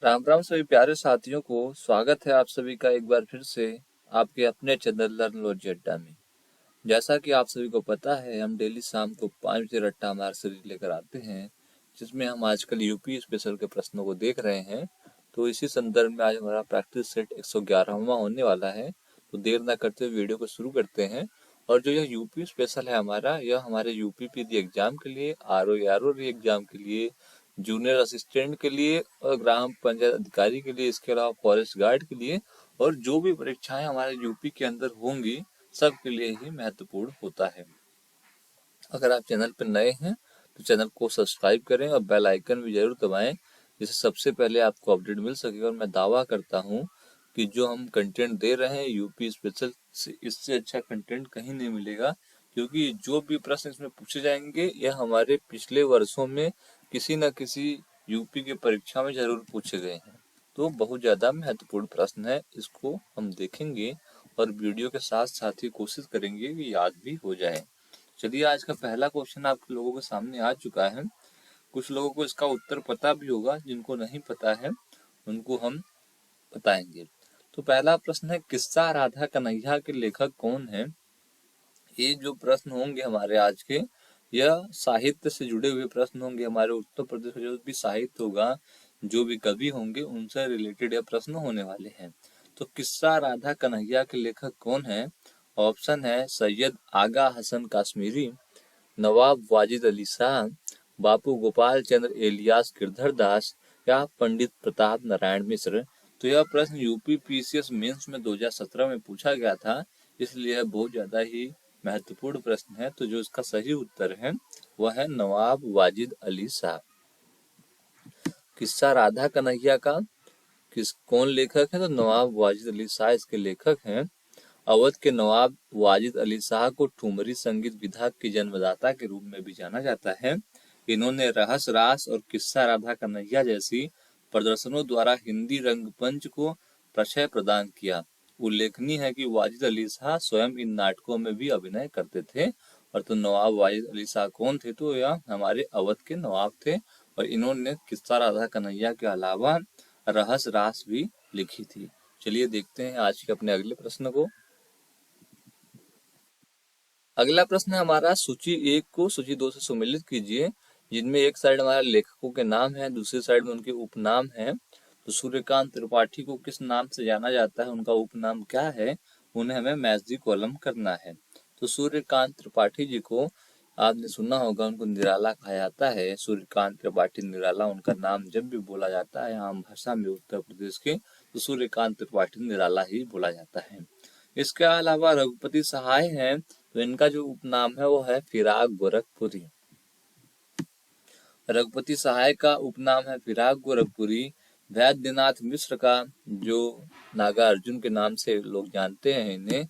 राम राम सभी प्यारे साथियों को स्वागत है आप सभी का एक बार फिर से आपके अपने चैनल लर्नोलॉजी अड्डा में। जैसा कि आप सभी को पता है, हम डेली शाम को 5 बजे रट्टा मार सीरीज लेकर आते हैं, जिसमें हम आजकल यूपी स्पेशल के प्रश्नों को देख रहे हैं। तो इसी संदर्भ में आज हमारा प्रैक्टिस सेट 111वां होने वाला है। तो देर न करते हुए वीडियो को शुरू करते हैं। और जो यह यूपी स्पेशल है हमारा, यह हमारे यूपी पीडी एग्जाम के लिए, आरओ एग्जाम के लिए, जूनियर असिस्टेंट के लिए और ग्राम पंचायत अधिकारी के लिए, इसके अलावा फॉरेस्ट गार्ड के लिए और जो भी परीक्षाएं हमारे यूपी के अंदर होंगी सबके लिए ही महत्वपूर्ण होता है। अगर आप चैनल पर नए हैं तो चैनल को सब्सक्राइब करें और बेल आइकन भी जरूर दबाएं, जिससे सबसे पहले आपको अपडेट मिल सकेगा। और मैं दावा करता हूं कि जो हम कंटेंट दे रहे हैं यूपी स्पेशल से, इससे अच्छा कंटेंट कहीं नहीं मिलेगा, क्योंकि जो भी प्रश्न इसमें पूछे जाएंगे यह हमारे पिछले वर्षों में किसी न किसी यूपी की परीक्षा में जरूर पूछे गए हैं। तो बहुत ज़्यादा महत्वपूर्ण प्रश्न है, इसको हम देखेंगे और वीडियो के साथ साथ ही कोशिश करेंगे कि याद भी हो जाए। चलिए, आज का पहला क्वेश्चन आप लोगों के सामने आ चुका है। कुछ लोगों को इसका उत्तर पता भी होगा, जिनको नहीं पता है उनको हम बताएंगे। तो पहला प्रश्न है, किस्सा राधा कन्हैया के लेखक कौन है? ये जो प्रश्न होंगे हमारे आज के, यह साहित्य से जुड़े हुए प्रश्न होंगे। हमारे उत्तर प्रदेश का जो भी साहित्य होगा, जो भी कवि होंगे, उनसे रिलेटेड यह प्रश्न होने वाले हैं। तो किस्सा राधा कन्हैया के लेखक कौन है? ऑप्शन है सैयद आगा हसन काश्मीरी, नवाब वाजिद अली शाह, बापू गोपाल चंद्र एलियास गिरधर दास या पंडित प्रताप नारायण मिश्र। तो यह प्रश्न यूपी पीसीएस मेंस में 2017 में पूछा गया था, इसलिए यह बहुत ज्यादा ही महत्वपूर्ण प्रश्न है। तो जो इसका सही उत्तर है वह है नवाब वाजिद अली शाह। किस्सा राधा कन्हैया का कौन लेखक है? तो नवाब वाजिद अली शाह इसके लेखक हैं। अवध के नवाब वाजिद अली शाह को ठुमरी संगीत विधा के जन्मदाता के रूप में भी जाना जाता है। इन्होंने रहस रास और किस्सा राधा कन्हैया जैसी प्रदर्शनों द्वारा हिंदी रंगमंच को प्रशय प्रदान किया। उल्लेखनीय है कि वाजिद अली शाह स्वयं इन नाटकों में भी अभिनय करते थे। और तो नवाब वाजिद अली शाह कौन थे? तो यह हमारे अवध के नवाब थे, और इन्होंने किस्सा राधा कन्हैया के अलावा रहस रास भी लिखी थी। चलिए देखते हैं आज के अपने अगले प्रश्न को। अगला प्रश्न है हमारा, सूची 1 को सूची 2 से सम्मिलित कीजिए, जिनमें एक साइड हमारा लेखकों के नाम है, दूसरी साइड में उनके उपनाम है। तो सूर्यकांत त्रिपाठी को किस नाम से जाना जाता है, उनका उपनाम क्या है, उन्हें हमें मैच कॉलम करना है। तो सूर्यकांत त्रिपाठी जी को आपने सुना होगा, उनको निराला कहा जाता है। सूर्यकांत त्रिपाठी निराला उनका नाम जब भी बोला जाता है आम भाषा में उत्तर प्रदेश के, तो सूर्यकांत त्रिपाठी निराला ही बोला जाता है। इसके अलावा रघुपति सहाय हैं, तो इनका जो उपनाम है वो है फिराक गोरखपुरी। रघुपति सहाय का उपनाम है फिराक गोरखपुरी। वैद्यनाथ मिश्र का, जो नागा अर्जुन के नाम से लोग जानते हैं इन्हें,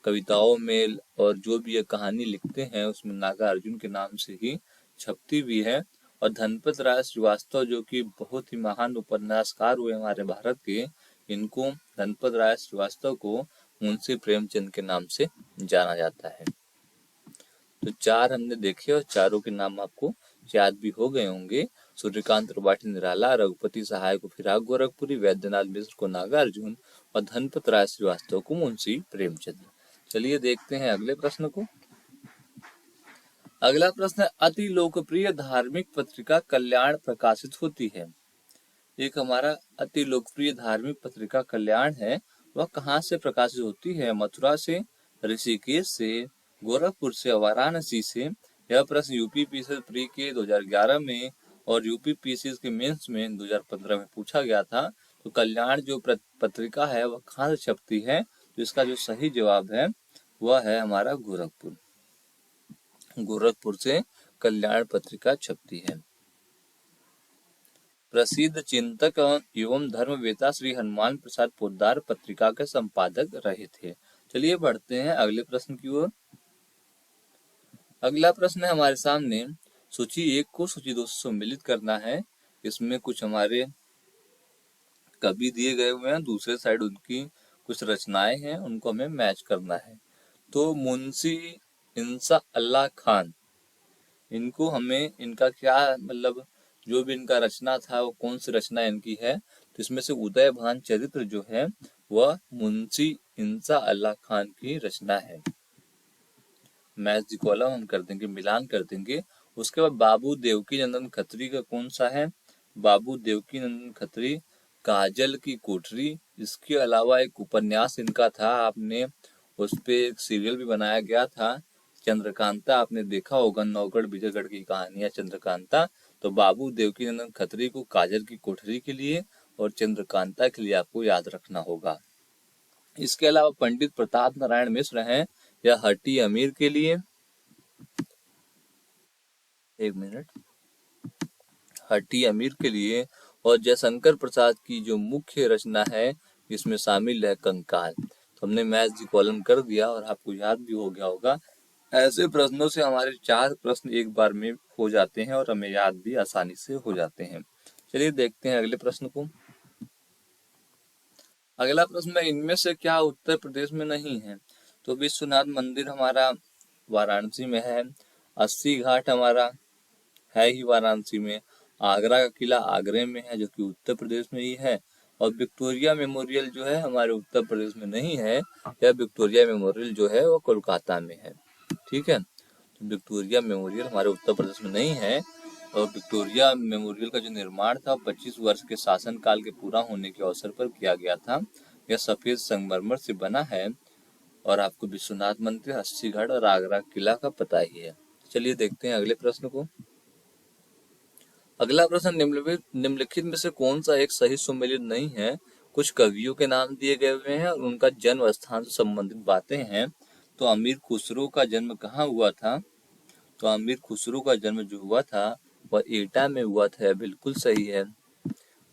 कविताओं में और जो भी ये कहानी लिखते हैं उसमें नागा अर्जुन के नाम से ही छपती भी है। और धनपत राय श्रीवास्तव, जो कि बहुत ही महान उपन्यासकार हुए हमारे भारत के, इनको धनपत राय श्रीवास्तव को मुंशी प्रेमचंद के नाम से जाना जाता है। तो 4 हमने देखे और चारों के नाम आपको याद भी हो गए होंगे। सूर्यकांत त्रिपाठी निराला, रघुपति सहाय को फिराक गोरखपुरी, वैद्यनाथ मिश्र को नागार्जुन और धनपत राय श्रीवास्तव को मुंशी प्रेमचंद। चलिए देखते हैं अगले प्रश्न को। अगला प्रश्न है, अति लोकप्रिय धार्मिक पत्रिका कल्याण प्रकाशित होती है। एक हमारा अति लोकप्रिय धार्मिक पत्रिका कल्याण है, वह कहाँ से प्रकाशित होती है? मथुरा से, ऋषिकेश से, गोरखपुर से, वाराणसी से। यह प्रश्न यूपी पीसीएस प्री के 2011 में और यूपी पीसीएस के मेंस में 2015 में पूछा गया था। तो कल्याण जो पत्रिका है वह कहाँ से छपती है? तो इसका जो सही जवाब है वह है हमारा गोरखपुर। गोरखपुर से कल्याण पत्रिका छपती है। प्रसिद्ध चिंतक एवं धर्मवेता श्री हनुमान प्रसाद पोद्दार पत्रिका के संपादक रहे थे। चलिए बढ़ते हैं अगले प्रश्न की ओर। अगला प्रश्न है हमारे सामने, सूची 1 को सूची 2 से सम्मिलित करना है। इसमें कुछ हमारे कवि दिए गए हुए हैं, दूसरे साइड उनकी कुछ रचनाएं हैं, उनको हमें मैच करना है। तो मुंशी इंसा अल्लाह खान, इनको हमें इनका क्या मतलब, जो भी इनका रचना था वो कौन सी रचना इनकी है, तो इसमें से उदयभान चरित्र जो है वह मुंशी इंसा अल्लाह खान की रचना है। मैच दी कॉलम हम कर देंगे, मिलान कर देंगे। उसके बाद बाबू देवकी नंदन खत्री का कौन सा है? बाबू देवकी नंदन खत्री काजल की कोठरी। इसके अलावा एक उपन्यास इनका था, आपने उस पे एक सीरियल भी बनाया गया था, चंद्रकांता। आपने देखा होगा, नौगढ़ विजयगढ़ की कहानियां चंद्रकांता। तो बाबू देवकी नंदन खत्री को काजल की कोठरी के लिए और चंद्रकांता के लिए आपको याद रखना होगा। इसके अलावा पंडित प्रताप नारायण मिश्र हैं, या हट्टी अमीर के लिए, एक मिनट, हट्टी अमीर के लिए। और जयशंकर प्रसाद की जो मुख्य रचना है इसमें शामिल है कंकाल। तो हमने मैच दी कॉलम कर दिया और आपको याद भी हो गया होगा। ऐसे प्रश्नों से हमारे 4 प्रश्न एक बार में हो जाते हैं और हमें याद भी आसानी से हो जाते हैं। चलिए देखते हैं अगले प्रश्न को। अगला प्रश्न है, इनमें से क्या उत्तर प्रदेश में नहीं है? तो विश्वनाथ मंदिर हमारा वाराणसी में है, 80 घाट हमारा है ही वाराणसी में, आगरा का किला आगरे में है जो कि उत्तर प्रदेश में ही है, और विक्टोरिया मेमोरियल जो है हमारे उत्तर प्रदेश में नहीं है। यह विक्टोरिया मेमोरियल जो है वो कोलकाता में है। ठीक है, तो विक्टोरिया मेमोरियल हमारे उत्तर प्रदेश में नहीं है। और विक्टोरिया मेमोरियल का जो निर्माण था 25 वर्ष के शासनकाल के पूरा होने के अवसर पर किया गया था। यह सफेद संगमरमर से बना है। और आपको विश्वनाथ मंदिर, 80 घाट और आगरा किला का पता ही है। चलिए देखते हैं अगले प्रश्न को। अगला प्रश्न, निम्नलिखित में से कौन सा एक सही सुमेलित नहीं है? कुछ कवियों के नाम दिए गए हुए हैं और उनका जन्म स्थान से संबंधित बातें हैं। तो अमीर खुसरो का जन्म कहाँ हुआ था? तो अमीर खुसरो का जन्म जो हुआ था वह एटा में हुआ था, यह बिल्कुल सही है।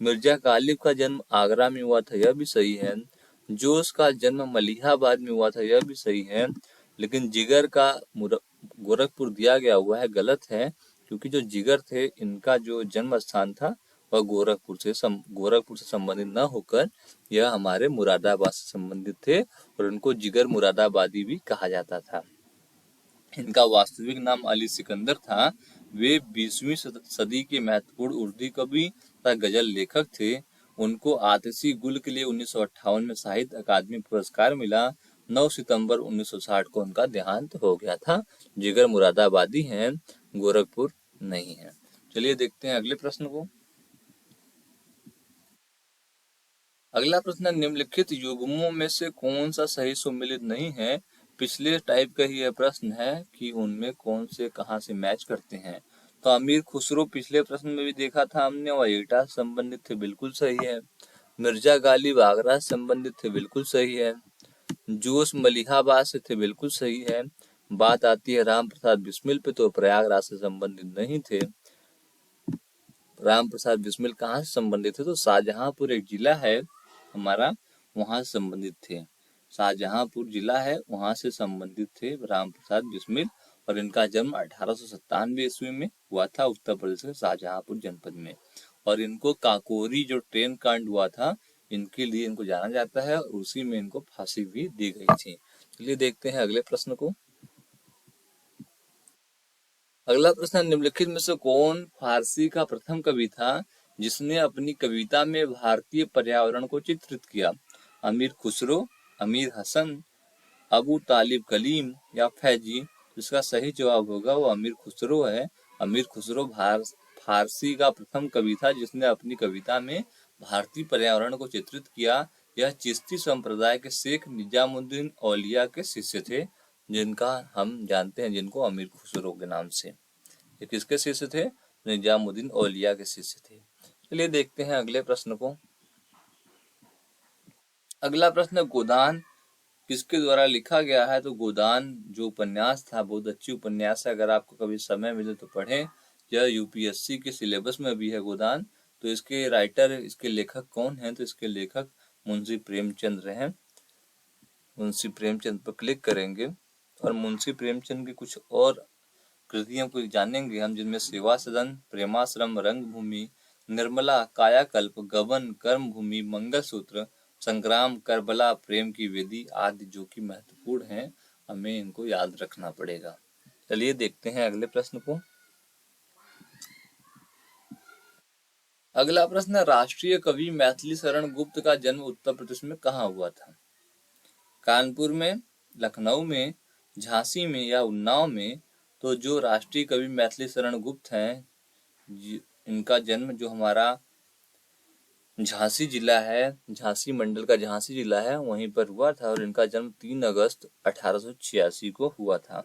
मिर्जा गालिब का जन्म आगरा में हुआ था, यह भी सही है। जोश का जन्म मलिहाबाद में हुआ था, यह भी सही है। लेकिन जिगर का गोरखपुर दिया गया हुआ है, गलत है, क्योंकि जो जिगर थे इनका जो जन्म स्थान था वह गोरखपुर से संबंधित न होकर यह हमारे मुरादाबाद से संबंधित थे और उनको जिगर मुरादाबादी भी कहा जाता था। इनका वास्तविक नाम अली सिकंदर था। वे 20वीं सदी के महत्वपूर्ण उर्दू कवि तथा गजल लेखक थे। उनको आतिशी गुल के लिए 1958 में साहित्य अकादमी पुरस्कार मिला। 9 सितंबर 1960 को उनका देहांत हो गया था। जिगर मुरादाबादी हैं, गोरखपुर नहीं है। चलिए देखते हैं अगले प्रश्न को। अगला प्रश्न, निम्नलिखित युग्मों में से कौन सा सही सुमेलित नहीं है? पिछले टाइप का ही यह प्रश्न है कि उनमें कौन से कहां से मैच करते हैं। तो अमीर खुसरो पिछले प्रश्न में भी देखा था हमने, वह एटा से संबंधित थे, बिल्कुल सही है। मिर्जा गालिब आगरा से संबंधित थे, बिल्कुल सही है। जोश मलिहाबाद से थे, बिल्कुल सही है। बात आती है राम प्रसाद बिस्मिल पे, तो प्रयागराज से संबंधित नहीं थे। राम प्रसाद बिस्मिल कहाँ से संबंधित थे? तो शाहजहांपुर एक जिला है हमारा, वहां से संबंधित थे। शाहजहांपुर जिला है, वहां से संबंधित थे राम प्रसाद बिस्मिल। और इनका जन्म 1897 ईस्वी में हुआ था, उत्तर प्रदेश के शाहजहांपुर जनपद में। और इनको काकोरी जो ट्रेन कांड हुआ था, इनके लिए इनको जाना जाता है और उसी में इनको फांसी भी दी गई थी। चलिए देखते हैं अगले प्रश्न को। अगला प्रश्न, निम्नलिखित में से कौन फारसी का प्रथम कवि था जिसने अपनी कविता में भारतीय पर्यावरण को चित्रित किया? अमीर खुसरो, अमीर हसन, अबू तालिब कलीम या फैजी? इसका सही जवाब होगा वो अमीर खुसरो है। अमीर खुसरो फारसी का प्रथम कवि था जिसने अपनी कविता में भारतीय पर्यावरण को चित्रित किया। यह चिश्ती संप्रदाय के शेख निजामुद्दीन औलिया के शिष्य थे, जिनका हम जानते हैं, जिनको अमीर खुसरो के नाम से। ये किसके शिष्य थे? निजामुद्दीन औलिया के शिष्य थे। चलिए देखते हैं अगले प्रश्न को। अगला प्रश्न, गोदान किसके द्वारा लिखा गया है? तो गोदान जो उपन्यास था बहुत अच्छी उपन्यास है, अगर आपको कभी समय मिले तो पढ़ें। यह यूपीएससी के सिलेबस में भी है गोदान। तो इसके राइटर, इसके लेखक कौन हैं? तो इसके लेखक मुंशी प्रेमचंद्र हैं। मुंशी प्रेमचंद पर क्लिक करेंगे और मुंशी प्रेमचंद की कुछ और कृतियों को जानेंगे हम, जिनमें सेवा सदन, प्रेमाश्रम, रंगभूमि, निर्मला, कायाकल्प, गबन, कर्मभूमि, मंगलसूत्र, संग्राम, करबला, प्रेम की वेदी आदि जो कि महत्वपूर्ण हैं, हमें इनको याद रखना पड़ेगा। चलिए देखते हैं अगले प्रश्न को। अगला प्रश्न है, राष्ट्रीय कवि मैथिली शरण गुप्त का जन्म उत्तर प्रदेश में कहाँ हुआ था? कानपुर में, लखनऊ में, झांसी में या उन्नाव में? तो जो राष्ट्रीय कवि मैथिली शरण गुप्त हैं, इनका जन्म जो हमारा झांसी जिला है, झांसी मंडल का झांसी जिला है, वहीं पर हुआ था और इनका जन्म 3 अगस्त 1886 को हुआ था।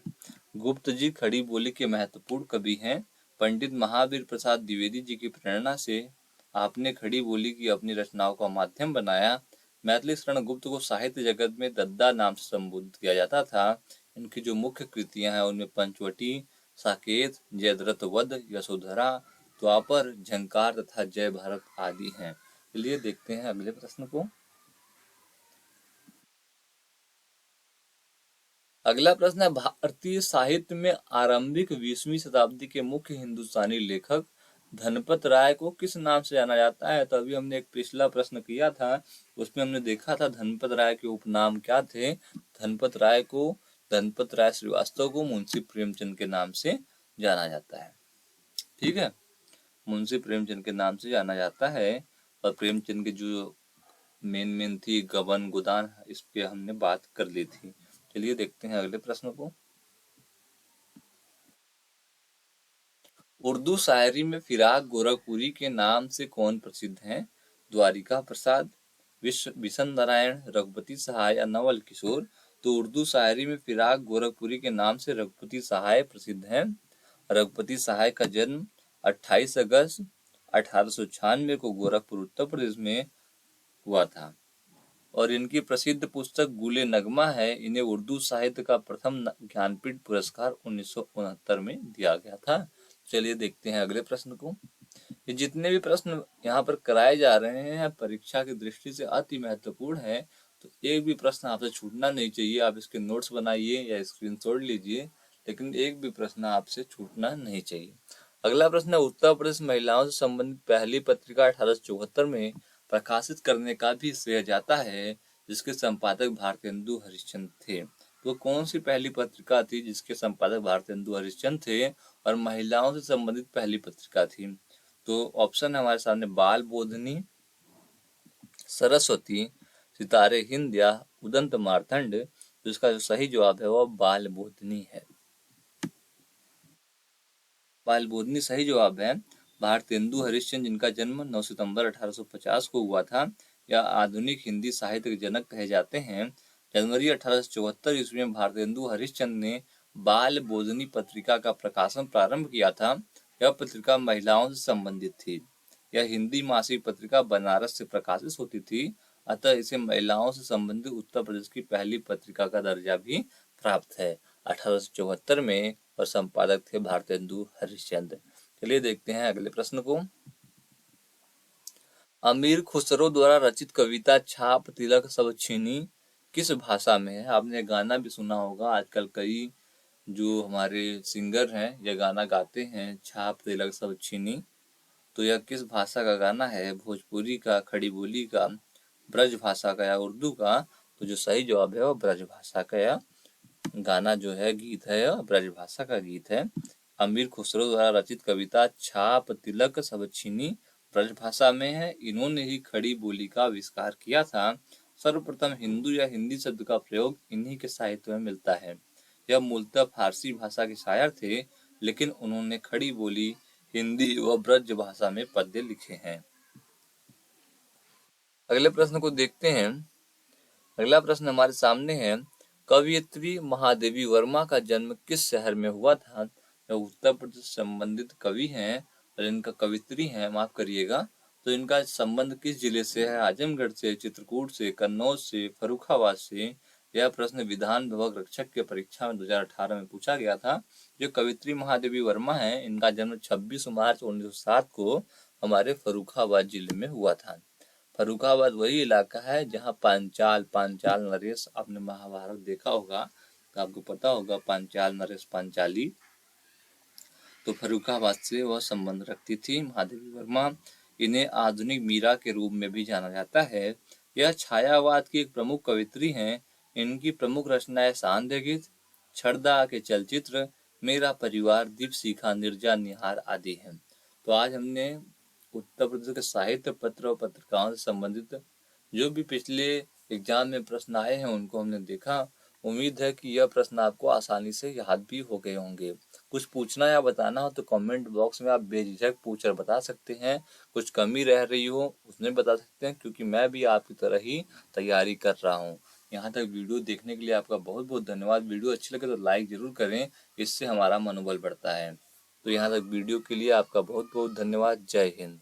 गुप्त जी खड़ी बोली के महत्वपूर्ण कवि हैं। पंडित महावीर प्रसाद द्विवेदी जी की प्रेरणा से आपने खड़ी बोली की अपनी रचनाओं का माध्यम बनाया। मैथिली शरण गुप्त को साहित्य जगत में दद्दा नाम से संबोधित किया जाता था। इनकी जो मुख्य कृतियां हैं उनमें पंचवटी, साकेत, जयद्रथ वध, यशोधरा, द्वापर, झंकार तथा जय भारत आदि हैं। चलिए देखते हैं अगले प्रश्न को। अगला प्रश्न है, भारतीय साहित्य में आरंभिक 20वीं शताब्दी के मुख्य हिंदुस्तानी लेखक धनपत राय को किस नाम से जाना जाता है? तो अभी हमने एक पिछला प्रश्न किया था, उसमें हमने देखा था धनपत राय के उपनाम क्या थे। धनपत राय को, धनपत राय श्रीवास्तव को मुंशी प्रेमचंद के नाम से जाना जाता है। ठीक है, मुंशी प्रेमचंद के नाम से जाना जाता है। और प्रेमचंद की जो मेन थी गबन गोदान, इस पे हमने बात कर ली थी। चलिए देखते हैं अगले प्रश्न को। उर्दू शायरी में फिराक गोरखपुरी के नाम से कौन प्रसिद्ध हैं? द्वारिका प्रसाद, विश्व बिशन नारायण, रघुपति सहाय या नवल किशोर? तो उर्दू शायरी में फिराक गोरखपुरी के नाम से रघुपति सहाय प्रसिद्ध हैं। रघुपति सहाय का जन्म 28 अगस्त 1896 को गोरखपुर उत्तर प्रदेश में हुआ था और इनकी प्रसिद्ध पुस्तक गुले नगमा है। इन्हें उर्दू साहित्य का प्रथम ज्ञानपीठ पुरस्कार 1969 में दिया गया था। चलिए देखते हैं अगले प्रश्न को। ये जितने भी प्रश्न यहाँ पर कराए जा रहे हैं परीक्षा की दृष्टि से अति महत्वपूर्ण है, तो एक भी प्रश्न आपसे छूटना नहीं चाहिए। आप इसके नोट्स बनाइए या स्क्रीनशॉट लीजिए, लेकिन एक भी प्रश्न आपसे छूटना नहीं चाहिए। अगला प्रश्न है, उत्तर प्रदेश महिलाओं से संबंधित पहली पत्रिका 1874 में प्रकाशित करने का भी श्रेय जाता है, जिसके संपादक भारतेंदु हरिश्चंद्र थे। तो कौन सी पहली पत्रिका थी जिसके संपादक भारतेंदु हरिश्चंद्र थे और महिलाओं से संबंधित पहली पत्रिका थी? तो ऑप्शन है हमारे सामने बाल बोधनी, सरस्वती, सितारे हिंद या उदंत मार्तंड। तो इसका जो सही जवाब है वो बाल बोधनी है। बाल बोधनी सही जवाब है। भारतेंदु हरिश्चंद्र जिनका जन्म 9 सितंबर 1850 को हुआ था, यह आधुनिक हिंदी साहित्य के जनक कहे जाते हैं। जनवरी 1874 ईस्वी में भारतेंदु हरिश्चंद्र ने बाल बोधनी पत्रिका का प्रकाशन प्रारंभ किया था। यह पत्रिका महिलाओं से संबंधित थी। यह हिंदी मासिक पत्रिका बनारस से प्रकाशित होती थी, अतः इसे महिलाओं से संबंधित उत्तर प्रदेश की पहली पत्रिका का दर्जा भी प्राप्त है 1874 में, और संपादक थे भारतेंदु हरिश्चंद्र। चलिए देखते हैं अगले प्रश्न को। अमीर खुसरो द्वारा रचित कविता छाप तिलक सब छीनी किस भाषा में है? आपने गाना भी सुना होगा, आजकल कई जो हमारे सिंगर हैं यह गाना गाते हैं, छाप तिलक सब छीनी। तो यह किस भाषा का गाना है? भोजपुरी का, खड़ी बोली का, ब्रज भाषा का या उर्दू का? तो जो सही जवाब है वो ब्रज भाषा का या गाना जो है, गीत है, यह ब्रज भाषा का गीत है। अमीर खुसरो द्वारा रचित कविता छाप तिलक सब छीनी ब्रज भाषा में है। इन्होंने ही खड़ी बोली का आविष्कार किया था। सर्वप्रथम हिंदू या हिंदी शब्द का प्रयोग इन्हीं के साहित्य में मिलता है। यह मूलतः फारसी भाषा के शायर थे, लेकिन उन्होंने खड़ी बोली, हिंदी व ब्रज भाषा में पद्य लिखे हैं। अगले प्रश्न को देखते हैं। अगला प्रश्न हमारे सामने है, कवयित्री महादेवी वर्मा का जन्म किस शहर में हुआ था? उत्तर प्रदेश से संबंधित कवि हैं और इनका कवित्री हैं, माफ करिएगा। तो इनका संबंध किस जिले से है? आजमगढ़ से, चित्रकूट से, कन्नौज से, फर्रुखाबाद से? यह प्रश्न विधान विभाग रक्षक के परीक्षा में 2018 में पूछा गया था। जो कवित्री महादेवी वर्मा है, इनका जन्म 26 मार्च 1907 को हमारे फर्रुखाबाद जिले में हुआ था। फर्रुखाबाद वही इलाका है जहाँ पांचाल नरेश, आपने महाभारत देखा होगा तो आपको पता होगा पांचाल नरेश पांचाली। तो फर्रुखाबाद से वह संबंध रखती थी महादेवी वर्मा। इन्हें आधुनिक मीरा के रूप में भी जाना जाता है। यह छायावाद की एक प्रमुख कवित्री हैं। इनकी प्रमुख रचनाएं सांध्य गीत, छड़दा के चलचित्र, मेरा परिवार, दीप शिखा, निर्जा निहार आदि हैं। तो आज हमने उत्तर प्रदेश के साहित्य पत्र और पत्रिकाओं से संबंधित जो भी पिछले एग्जाम में प्रश्न आए हैं उनको हमने देखा। उम्मीद है कि यह प्रश्न आपको आसानी से याद भी हो गए होंगे। कुछ पूछना या बताना हो तो कमेंट बॉक्स में आप बेझिझक पूछ कर बता सकते हैं। कुछ कमी रह रही हो उसमें बता सकते हैं, क्योंकि मैं भी आपकी तरह ही तैयारी कर रहा हूँ। यहाँ तक वीडियो देखने के लिए आपका बहुत बहुत धन्यवाद। वीडियो अच्छी लगे तो लाइक ज़रूर करें, इससे हमारा मनोबल बढ़ता है। तो यहाँ तक वीडियो के लिए आपका बहुत बहुत धन्यवाद। जय हिंद।